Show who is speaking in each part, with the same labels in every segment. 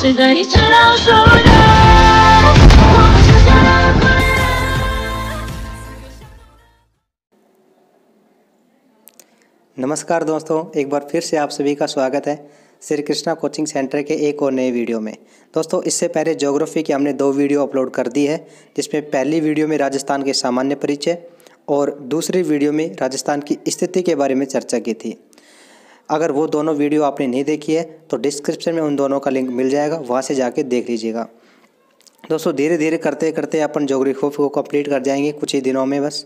Speaker 1: 是在你知道说的，我们就这样过。
Speaker 2: नमस्कार दोस्तों, एक बार फिर से आप सभी का स्वागत है श्री कृष्णा कोचिंग सेंटर के एक और नए वीडियो में। दोस्तों, इससे पहले ज्योग्राफी की हमने 2 वीडियो अपलोड कर दी है, जिसमें पहली वीडियो में राजस्थान के सामान्य परिचय और दूसरी वीडियो में राजस्थान की स्थिति के बारे में चर्चा की थी। अगर वो दोनों वीडियो आपने नहीं देखी है तो डिस्क्रिप्शन में उन दोनों का लिंक मिल जाएगा, वहाँ से जाके देख लीजिएगा। दोस्तों, धीरे धीरे करते करते अपन ज्योग्राफी को कंप्लीट कर जाएंगे कुछ ही दिनों में। बस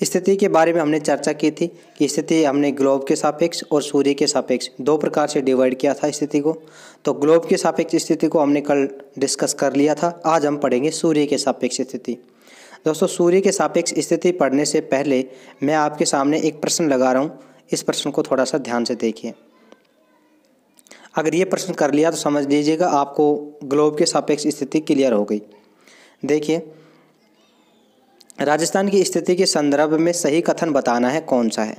Speaker 2: स्थिति के बारे में हमने चर्चा की थी कि स्थिति हमने ग्लोब के सापेक्ष और सूर्य के सापेक्ष 2 प्रकार से डिवाइड किया था स्थिति को। तो ग्लोब के सापेक्ष स्थिति को हमने कल डिस्कस कर लिया था। आज हम पढ़ेंगे सूर्य के सापेक्ष स्थिति। दोस्तों, सूर्य के सापेक्ष स्थिति पढ़ने से पहले मैं आपके सामने एक प्रश्न लगा रहा हूँ। इस प्रश्न को थोड़ा सा ध्यान से देखिए। अगर ये प्रश्न कर लिया तो समझ लीजिएगा आपको ग्लोब के सापेक्ष स्थिति क्लियर हो गई। देखिए, राजस्थान की स्थिति के संदर्भ में सही कथन बताना है कौन सा है।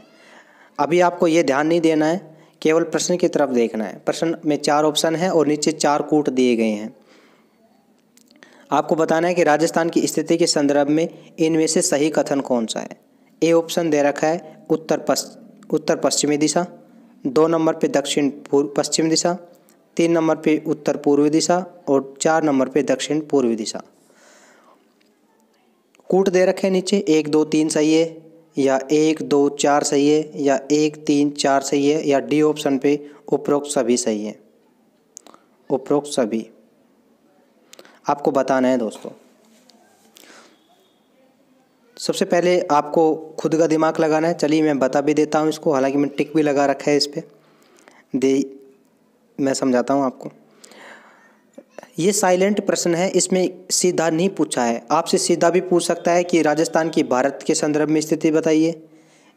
Speaker 2: अभी आपको ये ध्यान नहीं देना है, केवल प्रश्न की तरफ देखना है। प्रश्न में 4 ऑप्शन है और नीचे 4 कूट दिए गए हैं। आपको बताना है कि राजस्थान की स्थिति के संदर्भ में इनमें से सही कथन कौन सा है। ए ऑप्शन दे रखा है उत्तर पश्चिमी दिशा, 2 नंबर पे दक्षिण पश्चिम दिशा, 3 नंबर पे उत्तर पूर्वी दिशा और 4 नंबर पे दक्षिण पूर्वी दिशा। कूट दे रखे हैं नीचे 1 2 3 सही है, या 1 2 4 सही है, या 1 3 4 सही है, या डी ऑप्शन पे उपरोक्त सभी सही है। उपरोक्त सभी आपको बताना है। दोस्तों, सबसे पहले आपको खुद का दिमाग लगाना है। चलिए मैं बता भी देता हूँ इसको, हालांकि मैं टिक भी लगा रखा है इस पर। मैं समझाता हूँ आपको। ये साइलेंट प्रश्न है, इसमें सीधा नहीं पूछा है। आपसे सीधा भी पूछ सकता है कि राजस्थान की भारत के संदर्भ में स्थिति बताइए,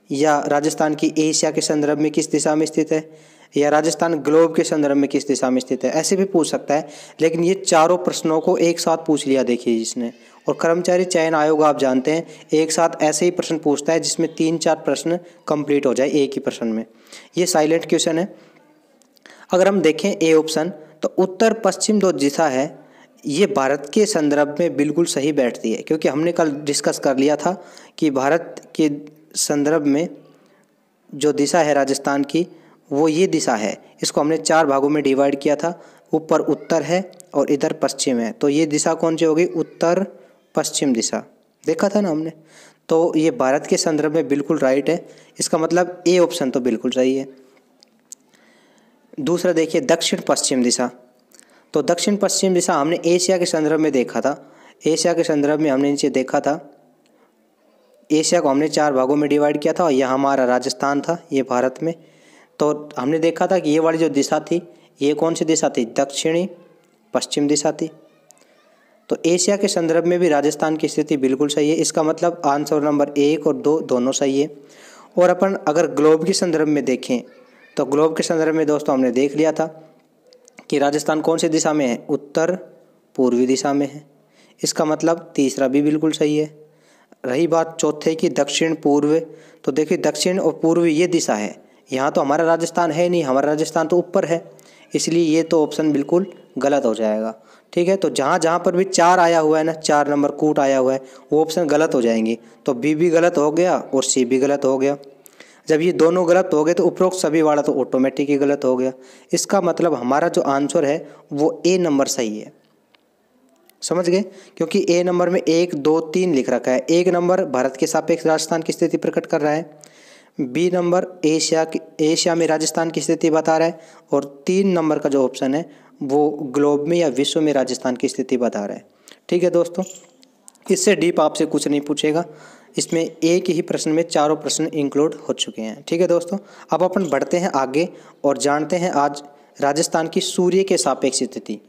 Speaker 2: या राजस्थान की एशिया के संदर्भ में किस दिशा में स्थित है, या राजस्थान ग्लोब के संदर्भ में किस दिशा में स्थित है, ऐसे भी पूछ सकता है। लेकिन ये चारों प्रश्नों को एक साथ पूछ लिया देखिए जिसने। और कर्मचारी चयन आयोग आप जानते हैं एक साथ ऐसे ही प्रश्न पूछता है जिसमें 3-4 प्रश्न कंप्लीट हो जाए एक ही प्रश्न में। ये साइलेंट क्वेश्चन है। अगर हम देखें ए ऑप्शन, तो उत्तर पश्चिम जो दिशा है ये भारत के संदर्भ में बिल्कुल सही बैठती है, क्योंकि हमने कल डिस्कस कर लिया था कि भारत के संदर्भ में जो दिशा है राजस्थान की वो ये दिशा है। इसको हमने 4 भागों में डिवाइड किया था। ऊपर उत्तर है और इधर पश्चिम है, तो ये दिशा कौन सी होगी? उत्तर पश्चिम दिशा। देखा था ना हमने। तो ये भारत के संदर्भ में बिल्कुल राइट है। इसका मतलब ए ऑप्शन तो बिल्कुल सही है। दूसरा देखिए दक्षिण पश्चिम दिशा। तो दक्षिण पश्चिम दिशा हमने एशिया के संदर्भ में देखा था। एशिया के संदर्भ में हमने नीचे देखा था, एशिया को हमने 4 भागों में डिवाइड किया था और यह हमारा राजस्थान था, ये भारत में। तो हमने देखा था कि ये वाली जो दिशा थी ये कौन सी दिशा थी? दक्षिणी पश्चिम दिशा थी। तो एशिया के संदर्भ में भी राजस्थान की स्थिति बिल्कुल सही है। इसका मतलब आंसर नंबर 1 और 2 दोनों सही है। और अपन अगर ग्लोब के संदर्भ में देखें तो ग्लोब के संदर्भ में दोस्तों हमने देख लिया था कि राजस्थान कौन सी दिशा में है? उत्तर पूर्वी दिशा में है। इसका मतलब तीसरा भी बिल्कुल सही है। रही बात चौथे की दक्षिण पूर्व, तो देखिए दक्षिण और पूर्वी ये दिशा है। यहाँ तो हमारा राजस्थान है नहीं, हमारा राजस्थान तो ऊपर है, इसलिए ये तो ऑप्शन बिल्कुल गलत हो जाएगा। ठीक है, तो जहाँ जहाँ पर भी 4 आया हुआ है ना, 4 नंबर कूट आया हुआ है, वो ऑप्शन गलत हो जाएंगे। तो बी भी गलत हो गया और सी भी गलत हो गया। जब ये दोनों गलत हो गए तो उपरोक्त सभी वाला तो ऑटोमेटिक ही गलत हो गया। इसका मतलब हमारा जो आंसर है वो ए नंबर सही है। समझ गए? क्योंकि ए नंबर में 1 2 3 लिख रखा है। 1 नंबर भारत के सापेक्ष राजस्थान की स्थिति प्रकट कर रहा है, बी नंबर एशिया में राजस्थान की स्थिति बता रहा है, और 3 नंबर का जो ऑप्शन है वो ग्लोब में या विश्व में राजस्थान की स्थिति बता रहा है। ठीक है दोस्तों, इससे डीप आपसे कुछ नहीं पूछेगा। इसमें एक ही प्रश्न में चारों प्रश्न इंक्लूड हो चुके हैं। ठीक है दोस्तों, अब अपन बढ़ते हैं आगे और जानते हैं आज राजस्थान की सूर्य के सापेक्ष स्थिति।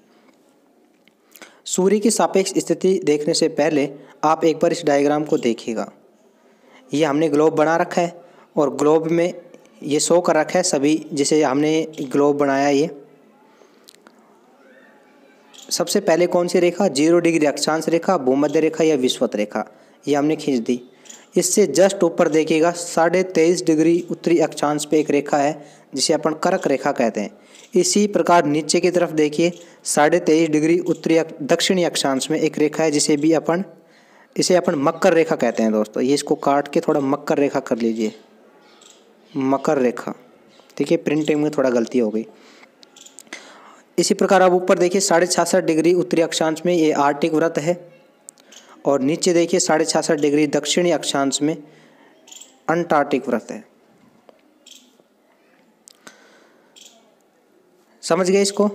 Speaker 2: सूर्य की सापेक्ष स्थिति देखने से पहले आप एक बार इस डायग्राम को देखिएगा। ये हमने ग्लोब बना रखा है और ग्लोब में ये शो कर रखा है सभी, जिसे हमने ग्लोब बनाया। ये सबसे पहले कौन सी रेखा? 0 डिग्री अक्षांश रेखा, भूमध्य रेखा या विषुवत रेखा, ये हमने खींच दी। इससे जस्ट ऊपर देखिएगा 23.5 डिग्री उत्तरी अक्षांश पे एक रेखा है जिसे अपन कर्क रेखा कहते हैं। इसी प्रकार नीचे की तरफ देखिए 23.5 डिग्री उत्तरी दक्षिणी अक्षांश में एक रेखा है जिसे भी इसे अपन मकर रेखा कहते हैं दोस्तों। ये इसको काट के थोड़ा मकर रेखा कर लीजिए, मकर रेखा। ठीक है, प्रिंटिंग में थोड़ा गलती हो गई। इसी प्रकार अब ऊपर देखिए 66.5 डिग्री उत्तरी अक्षांश में ये आर्कटिक वृत्त है और नीचे देखिए 66.5 डिग्री दक्षिणी अक्षांश में अंटार्कटिक वृत्त है। समझ गए इसको।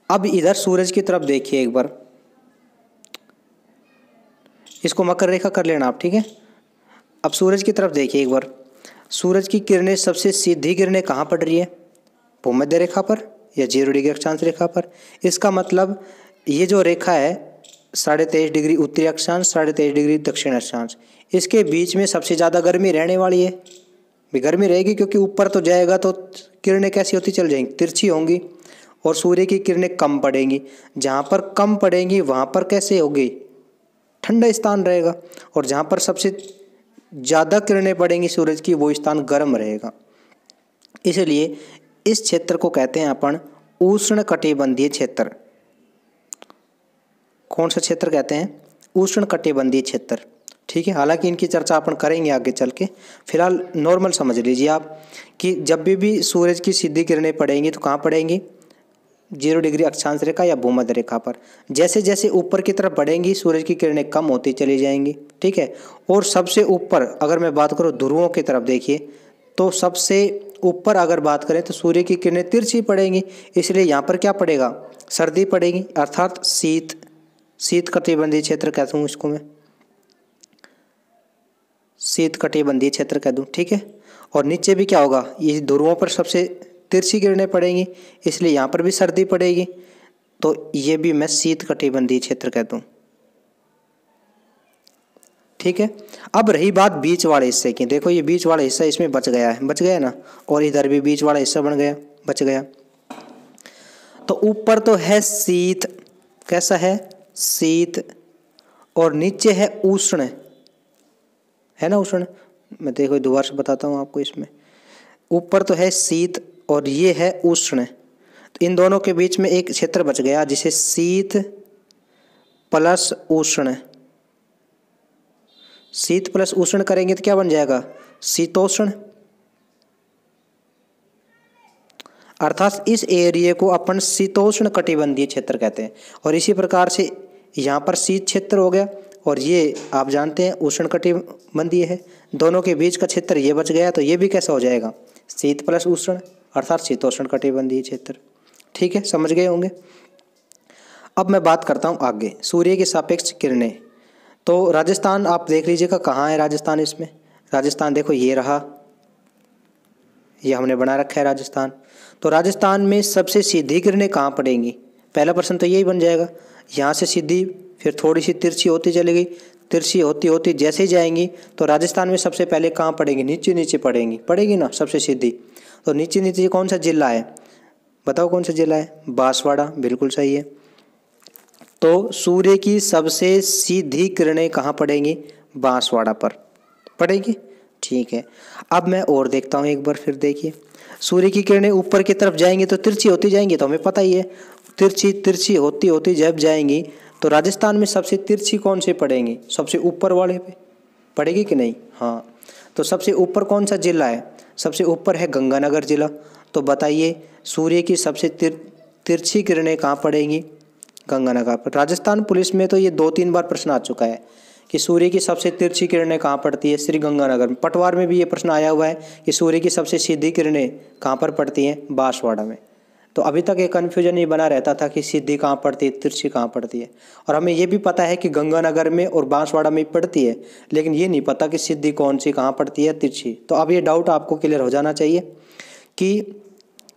Speaker 2: अब इधर सूरज की तरफ देखिए एक बार, इसको मकर रेखा कर लेना आप। ठीक है, अब सूरज की तरफ देखिए एक बार। सूरज की किरणें सबसे सीधी किरणें कहाँ पड़ रही है? भूमध्य रेखा पर या 0 डिग्री अक्षांश रेखा पर। इसका मतलब ये जो रेखा है 23.5 डिग्री उत्तरी अक्षांश, 23.5 डिग्री दक्षिण अक्षांश, इसके बीच में सबसे ज़्यादा गर्मी रहने वाली है। भी गर्मी रहेगी क्योंकि ऊपर तो जाएगा तो किरणें कैसी होती चल जाएंगी, तिरछी होंगी और सूर्य की किरणें कम पड़ेंगी। जहाँ पर कम पड़ेंगी वहाँ पर कैसे होगी, ठंडा स्थान रहेगा, और जहाँ पर सबसे ज़्यादा किरणें पड़ेंगी सूरज की वो स्थान गर्म रहेगा। इसलिए इस क्षेत्र को कहते हैं अपन उष्ण कटिबंधीय क्षेत्र। कौन सा क्षेत्र कहते हैं? उष्ण कटिबंधीय क्षेत्र। ठीक है, हालांकि इनकी चर्चा अपन करेंगे आगे चल के। फिलहाल नॉर्मल समझ लीजिए आप कि जब भी सूरज की सीधी किरणें पड़ेंगी तो कहाँ पड़ेंगी? 0 डिग्री अक्षांश रेखा या भूमध्य रेखा पर। जैसे जैसे ऊपर की तरफ बढ़ेंगी सूरज की किरणें कम होती चली जाएंगी। ठीक है, और सबसे ऊपर अगर मैं बात करूँ ध्रुवों की तरफ देखिए तो सबसे ऊपर अगर बात करें तो सूर्य की किरणें तिरछी पड़ेंगी, इसलिए यहाँ पर क्या पड़ेगा? सर्दी पड़ेगी, अर्थात शीत कटिबंधीय क्षेत्र कहता हूँ इसको मैं, शीत कटिबंधीय क्षेत्र कह दूँ। ठीक है, और नीचे भी क्या होगा? ये ध्रुवों पर सबसे तिरछी किरणें पड़ेंगी, इसलिए यहाँ पर भी सर्दी पड़ेगी, तो ये भी मैं शीत कटिबंधीय क्षेत्र कहता हूँ। ठीक है, अब रही बात बीच वाले हिस्से की। देखो ये बीच वाला हिस्सा इसमें बच गया ना, और इधर भी बीच वाला हिस्सा बच गया। तो ऊपर तो है शीत, कैसा है? शीत, और नीचे है उष्ण, है ना उष्ण। मैं देखो दोबारा से बताता हूँ आपको। इसमें ऊपर तो है शीत और ये है उष्ण, तो इन दोनों के बीच में एक क्षेत्र बच गया जिसे शीत प्लस उष्ण, शीत प्लस उष्ण करेंगे तो क्या बन जाएगा? शीतोष्ण। अर्थात इस एरिया को अपन शीतोष्ण कटिबंधीय क्षेत्र कहते हैं। और इसी प्रकार से यहाँ पर शीत क्षेत्र हो गया और ये आप जानते हैं उष्ण कटिबंधीय है। दोनों के बीच का क्षेत्र ये बच गया, तो ये भी कैसा हो जाएगा? शीत प्लस उष्ण, अर्थात शीतोष्ण कटिबंधीय क्षेत्र। ठीक है, समझ गए होंगे। अब मैं बात करता हूँ आगे सूर्य के सापेक्ष किरणें। तो राजस्थान आप देख लीजिएगा कहाँ है राजस्थान। इसमें राजस्थान देखो ये रहा, ये हमने बना रखा है राजस्थान। तो राजस्थान में सबसे सीधी किरणें कहाँ पड़ेंगी? पहला प्रश्न तो यही बन जाएगा। यहाँ से सीधी, फिर थोड़ी सी तिरछी होती चली गई, तिरछी होती होती जैसे ही जाएंगी तो राजस्थान में सबसे पहले कहाँ पड़ेंगी? नीचे नीचे पड़ेगी ना सबसे सीधी। तो नीचे नीचे कौन सा जिला है? बताओ कौन सा जिला है? बांसवाड़ा, बिल्कुल सही है। तो सूर्य की सबसे सीधी किरणें कहाँ पड़ेंगी? बांसवाड़ा पर पड़ेगी। ठीक है, अब मैं और देखता हूँ एक बार। फिर देखिए सूर्य की किरणें ऊपर की तरफ जाएंगी तो तिरछी होती जाएंगी, तो हमें पता ही है तिरछी होती होती जब जाएंगी तो राजस्थान में सबसे तिरछी कौन सी पड़ेंगी? सबसे ऊपर वाले पे पड़ेगी कि नहीं? हाँ, तो सबसे ऊपर कौन सा जिला है? सबसे ऊपर है गंगानगर जिला। तो बताइए सूर्य की सबसे तिरछी किरणें कहाँ पड़ेंगी? गंगानगर पर। राजस्थान पुलिस में तो ये 2-3 बार प्रश्न आ चुका है कि सूर्य की सबसे तिरछी किरणें कहाँ पड़ती है? श्री गंगानगर में। पटवार में भी ये प्रश्न आया हुआ है कि सूर्य की सबसे सीधी किरणें कहाँ पर पड़ती हैं? बांसवाड़ा में। तो अभी तक ये कन्फ्यूजन ये बना रहता था कि सीधी कहाँ पड़ती है, तिरछी कहाँ पड़ती है। और हमें ये भी पता है कि गंगानगर में और बांसवाड़ा में पड़ती है, लेकिन ये नहीं पता कि सीधी कौन सी कहाँ पड़ती है, तिरछी। तो अब ये डाउट आपको क्लियर हो जाना चाहिए कि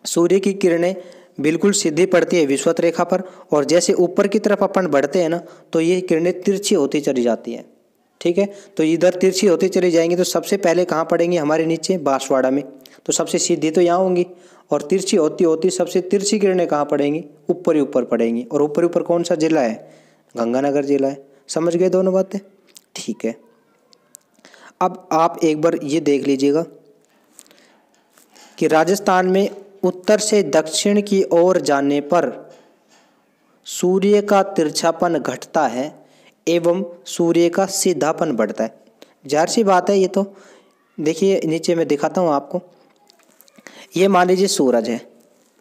Speaker 2: सूर्य की किरणें बिल्कुल सीधी पड़ती है विषुवत रेखा पर, और जैसे ऊपर की तरफ अपन बढ़ते हैं ना तो ये किरणें तिरछी होती चली जाती हैं। ठीक है, तो इधर तिरछी होती चली जाएंगी तो सबसे पहले कहाँ पड़ेंगी? हमारे नीचे बांसवाड़ा में। तो सबसे सीधी तो यहाँ होंगी, और तिरछी होती होती सबसे तिरछी किरणें कहाँ पड़ेंगी? ऊपर ही ऊपर पड़ेंगी। और ऊपर ऊपर कौन सा जिला है? गंगानगर जिला है। समझ गए दोनों बातें? ठीक है, अब आप एक बार ये देख लीजिएगा कि राजस्थान में उत्तर से दक्षिण की ओर जाने पर सूर्य का तिरछापन घटता है एवं सूर्य का सीधापन बढ़ता है। जाहिर सी बात है, ये तो देखिए नीचे मैं दिखाता हूँ आपको। ये मान लीजिए सूरज है,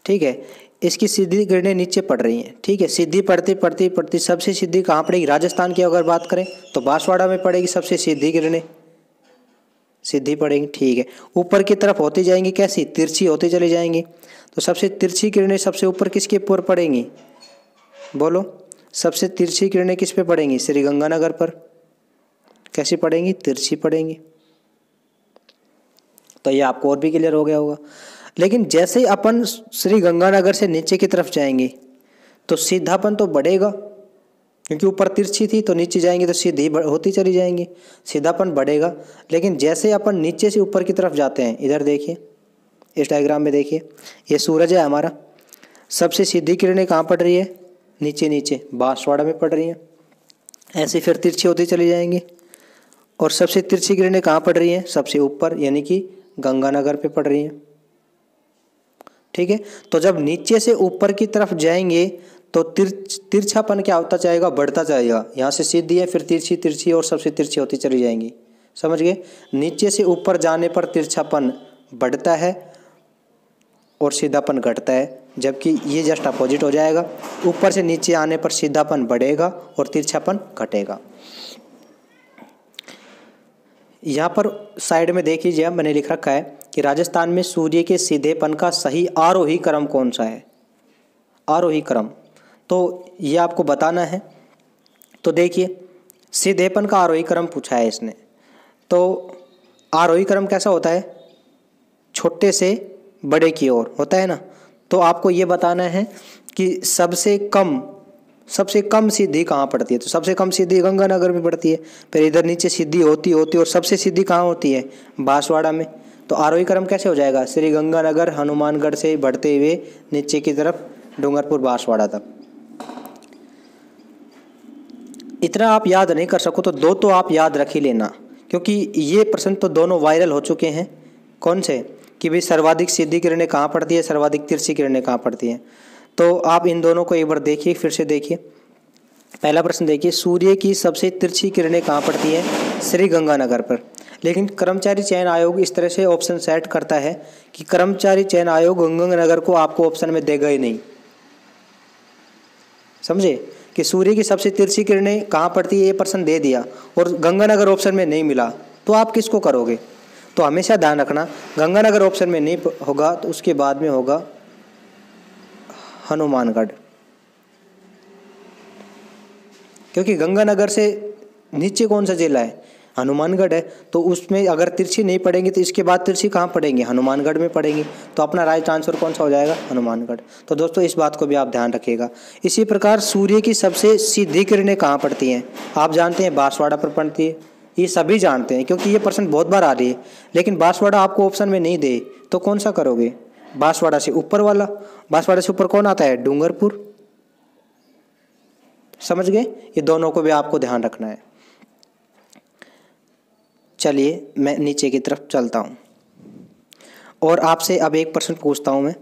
Speaker 2: ठीक है, इसकी सीधी किरणें नीचे पड़ रही हैं, ठीक है, सीधी पड़ती पड़ती पड़ती सबसे सीधी कहाँ पड़ेगी? राजस्थान की अगर बात करें तो बांसवाड़ा में पड़ेगी सबसे सीधी किरणें, सीधी पड़ेंगी, ठीक है। ऊपर की तरफ होती जाएंगी, कैसी? तिरछी होती चली जाएंगी। तो सबसे तिरछी किरणें सबसे ऊपर किसके ऊपर पड़ेंगी? बोलो, सबसे तिरछी किरणें किस पे पड़ेंगी? श्री गंगानगर पर। कैसी पड़ेंगी? तिरछी पड़ेंगी। तो ये आपको और भी क्लियर हो गया होगा। लेकिन जैसे ही अपन श्री गंगानगर से नीचे की तरफ जाएंगे तो सीधापन तो बढ़ेगा, क्योंकि ऊपर तिरछी थी तो नीचे जाएंगे तो सीधी होती चली जाएंगी, सीधापन बढ़ेगा। लेकिन जैसे अपन नीचे से ऊपर की तरफ जाते हैं, इधर देखिए, इस डायग्राम में देखिए, ये सूरज है हमारा, सबसे सीधी किरणें कहाँ पड़ रही है? नीचे नीचे बांसवाड़ा में पड़ रही हैं। ऐसे फिर तिरछी होती चली जाएंगी और सबसे तिरछी किरणें कहाँ पड़ रही हैं? सबसे ऊपर, यानी कि गंगानगर पे पड़ रही हैं, ठीक है। तो जब नीचे से ऊपर की तरफ जाएंगे तो तिरछापन क्या होता जाएगा? बढ़ता जाएगा। यहाँ से सीधी है, फिर तिरछी, तिरछी और सबसे तिरछी होती चली जाएंगी। समझ गए? नीचे से ऊपर जाने पर तिरछापन बढ़ता है और सीधापन घटता है, जबकि ये जस्ट अपोजिट हो जाएगा। ऊपर से नीचे आने पर सीधापन बढ़ेगा और तिरछापन घटेगा। यहाँ पर साइड में देख लीजिए, मैंने लिख रखा है कि राजस्थान में सूर्य के सीधेपन का सही आरोही क्रम कौन सा है? आरोही क्रम, तो ये आपको बताना है। तो देखिए, सीधेपन का आरोही क्रम पूछा है इसने। तो आरोही क्रम कैसा होता है? छोटे से बड़े की ओर होता है ना। तो आपको ये बताना है कि सबसे कम सीधी कहाँ पड़ती है? तो सबसे कम सीधी गंगानगर में पड़ती है। फिर इधर नीचे सीधी होती होती और सबसे सीधी कहाँ होती है? बांसवाड़ा में। तो आरोही क्रम कैसे हो जाएगा? श्री गंगानगर हनुमानगढ़ से बढ़ते हुए नीचे की तरफ डूंगरपुर बांसवाड़ा तक। इतना आप याद नहीं कर सको तो दो तो आप याद रख ही लेना, क्योंकि ये प्रश्न तो दोनों वायरल हो चुके हैं। कौन से? कि भाई सर्वाधिक सीधी किरणें कहाँ पड़ती है, सर्वाधिक तिरछी किरणें कहाँ पड़ती हैं। तो आप इन दोनों को एक बार देखिए, फिर से देखिए। पहला प्रश्न देखिए, सूर्य की सबसे तिरछी किरणें कहाँ पड़ती है? श्री गंगानगर पर। लेकिन कर्मचारी चयन आयोग इस तरह से ऑप्शन सेट करता है कि कर्मचारी चयन आयोग गंगानगर को आपको ऑप्शन में देगा ही नहीं। समझे? कि सूर्य की सबसे तिरछी किरणें कहाँ पड़ती है ये प्रश्न दे दिया और गंगानगर ऑप्शन में नहीं मिला, तो आप किसको करोगे? तो हमेशा ध्यान रखना, गंगानगर ऑप्शन में नहीं होगा तो उसके बाद में होगा हनुमानगढ़, क्योंकि गंगानगर से नीचे कौन सा जिला है? हनुमानगढ़ है। तो उसमें अगर तिरछी नहीं पड़ेंगी तो इसके बाद तिरछी कहाँ पड़ेंगी? हनुमानगढ़ में पड़ेंगी। तो अपना राइट आंसर कौन सा हो जाएगा? हनुमानगढ़। तो दोस्तों इस बात को भी आप ध्यान रखिएगा। इसी प्रकार सूर्य की सबसे सीधी किरणें कहाँ पड़ती हैं? आप जानते हैं बांसवाड़ा पर पड़ती है, ये सभी जानते हैं क्योंकि ये प्रश्न बहुत बार आ रही है। लेकिन बांसवाड़ा आपको ऑप्शन में नहीं दे तो कौन सा करोगे? बांसवाड़ा से ऊपर वाला। बांसवाड़ा से ऊपर कौन आता है? डूंगरपुर। समझ गए? ये दोनों को भी आपको ध्यान रखना है। चलिए मैं नीचे की तरफ चलता हूँ और आपसे अब एक प्रश्न पूछता हूँ मैं।